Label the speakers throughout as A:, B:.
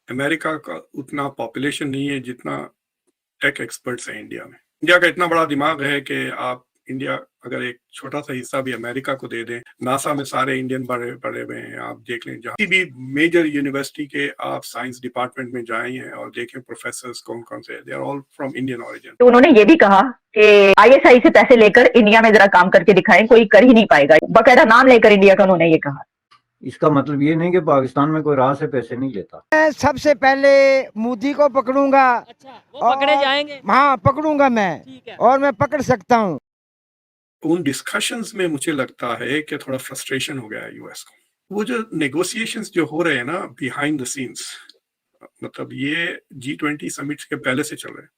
A: America का उतना population नहीं है जितना टेक एक्सपर्ट्स हैं इंडिया में। इंडिया का इतना बड़ा दिमाग है कि आप इंडिया अगर एक छोटा सा हिस्सा भी अमेरिका को दे दें, नासा में सारे इंडियन पढ़े पढ़े हुए हैं। आप देख लें, जहाँ भी मेजर यूनिवर्सिटी के आप साइंस डिपार्टमेंट में जाएं और देखें प्रोफेसर कौन कौन से, they are all from Indian origin.
B: तो उन्होंने ये भी कहा कि आईएसआई से पैसे लेकर इंडिया में जरा काम करके दिखाएं, कोई कर ही नहीं पाएगा। बकायदा नाम लेकर इंडिया का उन्होंने ये कहा।
C: इसका मतलब ये नहीं कि पाकिस्तान में कोई राह से पैसे नहीं लेता।
D: मैं सबसे पहले मोदी को पकड़ूंगा।
E: अच्छा, वो पकड़े जाएंगे?
D: हाँ, पकड़ूंगा मैं।
E: ठीक है।
D: और मैं पकड़ सकता हूँ।
A: उन डिस्कशंस में मुझे लगता है कि थोड़ा फ्रस्ट्रेशन हो गया है यूएस को। वो जो नेगोशिएशंस जो हो रहे हैं ना बिहाइंड द सीन्स, मतलब ये G20 समिट्स के पहले से चल रहे हैं।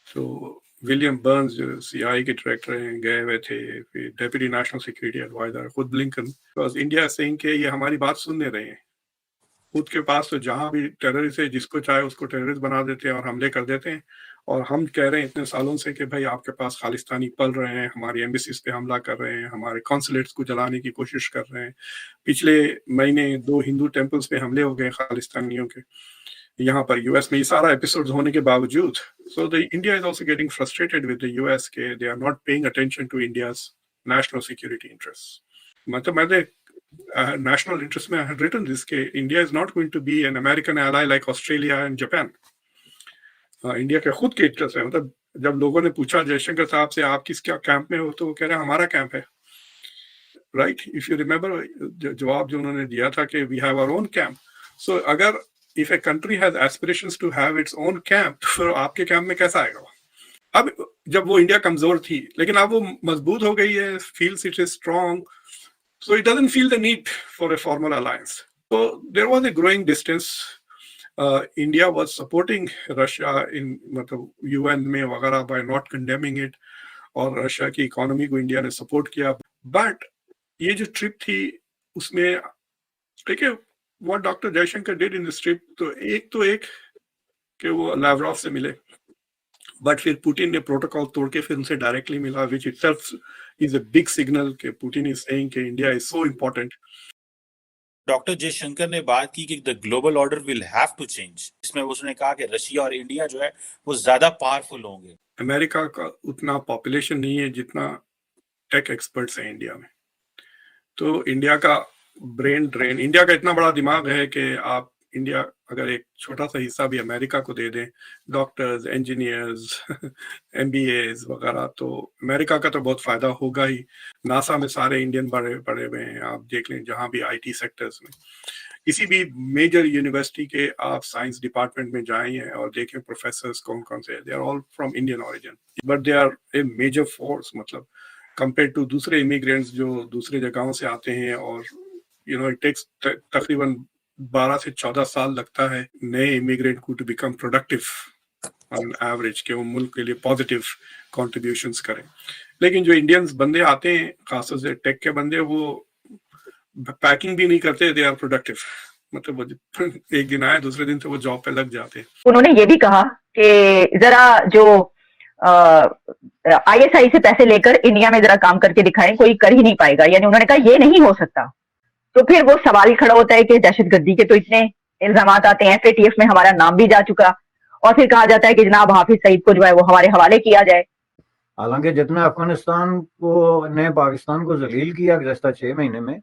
A: तो विलियम बर्न्स जो सीआईए के डायरेक्टर हैं गए हुए थे, फिर डेप्यूटी नेशनल सिक्योरिटी एडवाइजर खुद ब्लिंकन, बिकॉज इंडिया सेइंग कि ये हमारी बात सुनने रहे हैं। खुद के पास तो जहां भी टेररिस्ट है, जिसको चाहे उसको टेररिस्ट बना देते हैं और हमले कर देते हैं। और हम कह रहे हैं इतने सालों से कि भाई आपके पास खालिस्तानी पल रहे हैं, हमारी एम्बेसीज पे हमला कर रहे हैं, हमारे कॉन्सुलेट्स को जलाने की कोशिश कर रहे हैं। पिछले महीने 2 हिंदू टेम्पल्स पे हमले हो गए खालिस्तानियों के यहाँ पर यूएस में। ये सारा एपिसोड होने के बावजूद, so the India is also getting frustrated with the US के they are not paying attention to India's national security interest. मतलब मैंने national interest में I had written this कि India is not going to be an American ally like Australia and Japan. India के खुद के interest है। मतलब जब लोगों ने पूछा जयशंकर साहब से आप किस क्या कैंप में हो, तो वो कह रहे हैं हमारा कैंप है। राइट, इफ यू रिमेंबर जवाब जो उन्होंने दिया था कि we have our own camp. So अगर if a country has aspirations to have its own camp, तो फिर आपके कैंप में कैसा आएगा? अब जब वो इंडिया कमजोर थी, लेकिन अब वो मजबूत हो गई है, feels it is strong, so it doesn't feel the need for a formal alliance. So there was a growing distance. India was supporting Russia in मतलब UN में वगैरह by not condemning it, और रशिया की economy को India ने support किया। But ये जो ट्रिप थी उसमें ठीक है, what Dr. Jaishankar did in this trip, तो एक कि वो लावरोव से मिले, बट फिर पुतिन ने प्रोटोकॉल तोड़ के फिर उनसे डायरेक्टली मिला, which itself is a big signal कि पुतिन इज सेइंग कि India is so important.
F: Doctor Jaishankar ने बात की कि the global order will have to change. इसमें उसने कहा कि रशिया और इंडिया जो है वो ज्यादा पावरफुल होंगे।
A: अमेरिका का उतना पॉपुलेशन नहीं है जितना टेक एक्सपर्ट्स हैं इंडिया में। तो इंडिया का ब्रेन ड्रेन, इंडिया का इतना बड़ा दिमाग है कि आप इंडिया अगर एक छोटा सा हिस्सा भी अमेरिका को दे दें, डॉक्टर्स, इंजीनियर्स, MBAs वगैरह, तो अमेरिका का तो बहुत फायदा होगा ही। नासा में सारे इंडियन पढ़े हुए हैं। आप देख लें, जहां भी IT सेक्टर्स में, किसी भी मेजर यूनिवर्सिटी के आप साइंस डिपार्टमेंट में जाएं और देखें प्रोफेसर कौन कौन से, they are all from Indian origin, but they are a major force. मतलब कंपेयर टू दूसरे इमिग्रेंट्स जो दूसरे जगहों से आते हैं, और यू नो इट टेक्स तकरीबन 12 से 14 साल लगता है नए इमिग्रेंट को to become productive on average, के वो मुल्क के लिए पॉजिटिव कंट्रीब्यूशंस करें। लेकिन जो इंडियंस बंदे आते हैं, खासतौर से टेक के बंदे, वो पैकिंग भी नहीं करते, दे आर प्रोडक्टिव। मतलब वो एक दिन आए, दूसरे दिन से वो जॉब पे लग जाते हैं।
B: उन्होंने ये भी कहा कि जरा जो आईएसआई से पैसे लेकर इंडिया में जरा काम करके दिखाएं, कोई कर ही नहीं पाएगा। यानी उन्होंने कहा ये नहीं हो सकता। तो फिर वो सवाल खड़ा होता है कि दहशतगर्दी के तो इतने इल्जाम आते हैं, FATF में हमारा नाम भी जा चुका, और फिर कहा जाता है कि जनाब हाफिज सईद को जो है वो हमारे हवाले किया जाए।
C: हालांकि जितना अफगानिस्तान को ने पाकिस्तान को जलील किया गुज़श्ता 6 महीने में,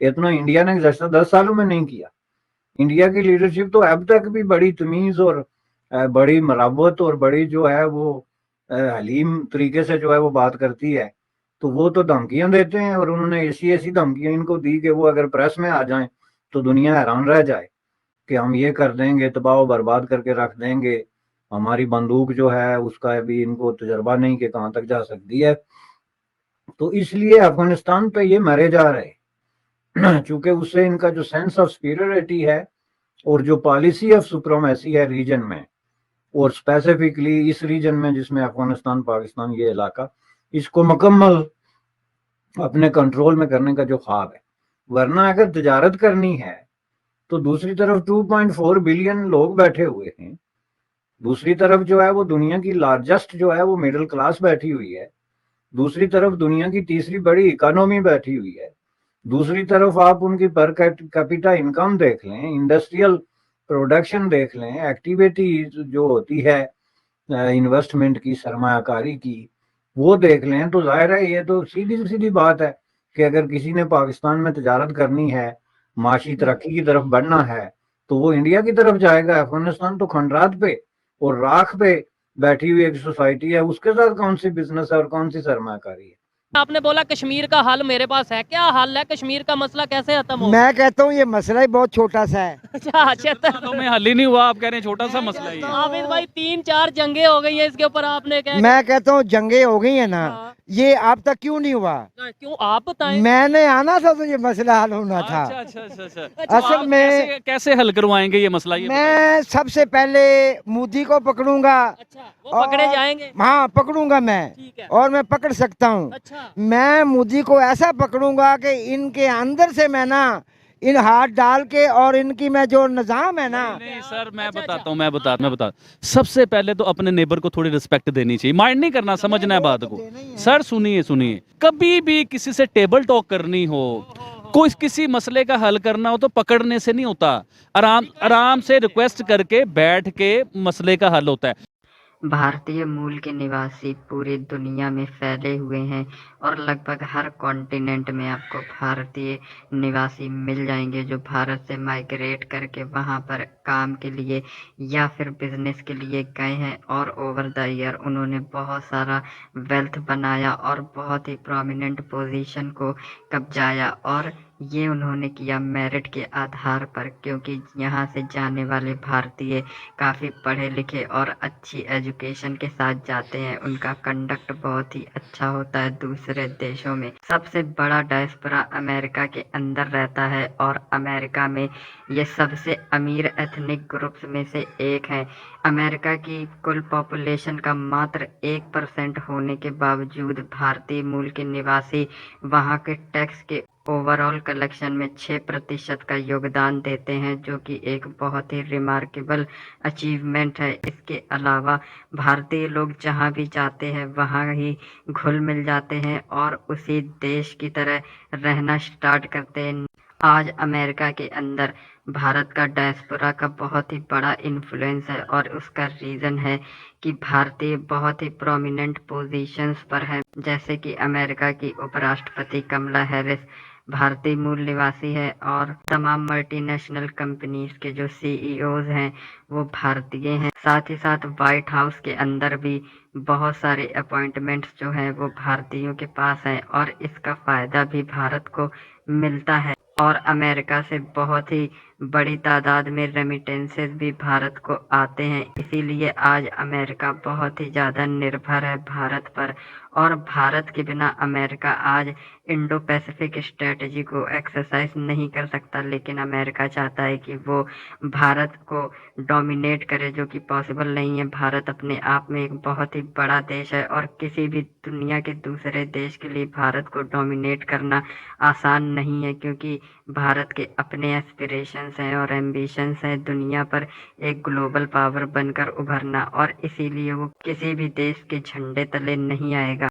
C: इतना इंडिया ने गुज़श्ता 10 सालों में नहीं किया। इंडिया की लीडरशिप तो अब तक भी बड़ी तमीज और बड़ी मरावत और बड़ी जो है वो हलीम तरीके से जो है वो बात करती है। तो वो तो धमकियां देते हैं, और उन्होंने ऐसी धमकियां इनको दी कि वो अगर प्रेस में आ जाएं तो दुनिया हैरान रह जाए कि हम ये कर देंगे, तबाह बर्बाद करके रख देंगे, हमारी बंदूक जो है उसका भी इनको तजर्बा नहीं कि कहाँ तक जा सकती है। तो इसलिए अफगानिस्तान पे ये मरे जा रहे चूंकि उससे इनका जो सेंस ऑफ सुपीरियरिटी है और जो पॉलिसी ऑफ सुप्रीमेसी है रीजन में, और स्पेसिफिकली इस रीजन में जिसमें अफगानिस्तान, पाकिस्तान, ये इलाका, इसको मुकम्मल अपने कंट्रोल में करने का जो ख्वाब है। वरना अगर तजारत करनी है तो दूसरी तरफ 2.4 बिलियन लोग बैठे हुए हैं, दूसरी तरफ जो है वो दुनिया की लार्जेस्ट जो है वो मिडिल क्लास बैठी हुई है, दूसरी तरफ दुनिया की तीसरी बड़ी इकोनॉमी बैठी हुई है, दूसरी तरफ आप उनकी पर कैपिटा इनकम देख लें, इंडस्ट्रियल प्रोडक्शन देख लें, एक्टिविटी जो होती है इन्वेस्टमेंट की, सरमायाकारी की, वो देख लें, तो जाहिर है ये तो सीधी सीधी बात है कि अगर किसी ने पाकिस्तान में तजारत करनी है, माशी तरक्की की तरफ बढ़ना है, तो वो इंडिया की तरफ जाएगा। अफगानिस्तान तो खंडरात पे और राख पे बैठी हुई एक सोसाइटी है, उसके साथ कौन सी बिजनेस है और कौन सी सरमायाकारी है।
E: आपने बोला कश्मीर का हल मेरे पास है, क्या हल है? कश्मीर का मसला कैसे खत्म होगा?
D: मैं कहता हूँ ये मसला ही बहुत छोटा सा है।
E: अच्छा अच्छा
G: सालों में हल ही नहीं हुआ, आप कह रहे हैं छोटा सा मसला ही है।
E: आबिद भाई 3-4 जंगे हो गई हैं इसके ऊपर, आपने क्या
D: मैं कहता हूँ जंगे हो गई है ना,
E: हाँ।
D: ये अब तक क्यों नहीं हुआ?
E: क्यों आप बताएं?
D: मैंने आना था तो ये मसला हल होना था।
G: अच्छा अच्छा अच्छा अच्छा।
E: अच्छा,
G: तो आप
D: असल में
G: कैसे हल करवाएंगे ये मसला, ये बताइए।
D: मैं सबसे पहले मोदी को पकड़ूंगा।
E: अच्छा वो पकड़े
D: और-
E: जाएंगे।
D: हाँ पकड़ूंगा मैं,
E: ठीक है।
D: और मैं पकड़ सकता हूँ।
E: अच्छा
D: मैं मोदी को ऐसा पकड़ूंगा कि इनके अंदर से मैं ना इन हाथ डाल के, और इनकी मैं जो निजाम है ना,
G: नहीं सर, मैं
E: अच्छा,
G: बताता
E: अच्छा।
G: हूँ, मैं बता सबसे पहले तो अपने नेबर को थोड़ी रिस्पेक्ट देनी चाहिए, माइंड नहीं करना, समझना है
D: वो
G: बात
D: तो
G: को।
D: देना ही है।
G: सर सुनिए, कभी भी किसी से टेबल टॉक करनी हो, कोई किसी मसले का हल करना हो, तो पकड़ने से नहीं होता, आराम से रिक्वेस्ट करके बैठ के मसले का हल होता है।
H: भारतीय मूल के निवासी पूरी दुनिया में फैले हुए हैं और लगभग हर कॉन्टिनेंट में आपको भारतीय निवासी मिल जाएंगे जो भारत से माइग्रेट करके वहाँ पर काम के लिए या फिर बिजनेस के लिए गए हैं, और ओवर द ईयर उन्होंने बहुत सारा वेल्थ बनाया और बहुत ही प्रोमिनेंट पोजीशन को कब्जाया, और ये उन्होंने किया मेरिट के आधार पर, क्योंकि यहाँ से जाने वाले भारतीय काफ़ी पढ़े लिखे और अच्छी एजुकेशन के साथ जाते हैं। उनका कंडक्ट बहुत ही अच्छा होता है दूसरे देशों में। सबसे बड़ा डायस्पोरा अमेरिका के अंदर रहता है, और अमेरिका में ये सबसे अमीर एथनिक ग्रुप्स में से एक है। अमेरिका की कुल पॉपुलेशन का मात्र 1% होने के बावजूद भारतीय मूल के निवासी वहाँ के टैक्स के ओवरऑल कलेक्शन में 6% का योगदान देते हैं, जो कि एक बहुत ही रिमार्केबल अचीवमेंट है। इसके अलावा भारतीय लोग जहाँ भी जाते हैं वहाँ ही घुल मिल जाते हैं और उसी देश की तरह रहना स्टार्ट करते हैं। आज अमेरिका के अंदर भारत का डायस्पोरा का बहुत ही बड़ा इन्फ्लुएंस है, और उसका रीज़न है कि भारतीय बहुत ही प्रोमिनेंट पोजीशंस पर है, जैसे कि अमेरिका की उपराष्ट्रपति कमला हैरिस भारतीय मूल निवासी है, और तमाम मल्टीनेशनल कंपनीज के जो सीईओज हैं वो भारतीय हैं। साथ ही साथ व्हाइट हाउस के अंदर भी बहुत सारे अपॉइंटमेंट्स जो हैं वो भारतीयों के पास हैं, और इसका फ़ायदा भी भारत को मिलता है। और अमेरिका से बहुत ही बड़ी तादाद में रेमिटेंसेस भी भारत को आते हैं, इसीलिए आज अमेरिका बहुत ही ज़्यादा निर्भर है भारत पर, और भारत के बिना अमेरिका आज इंडो पैसिफिक स्ट्रेटजी को एक्सरसाइज नहीं कर सकता। लेकिन अमेरिका चाहता है कि वो भारत को डोमिनेट करे, जो कि पॉसिबल नहीं है। भारत अपने आप में एक बहुत ही बड़ा देश है, और किसी भी दुनिया के दूसरे देश के लिए भारत को डोमिनेट करना आसान नहीं है, क्योंकि भारत के अपने एस्पिरेशंस हैं और एम्बिशंस हैं दुनिया पर एक ग्लोबल पावर बनकर उभरना, और इसीलिए वो किसी भी देश के झंडे तले नहीं आएगा।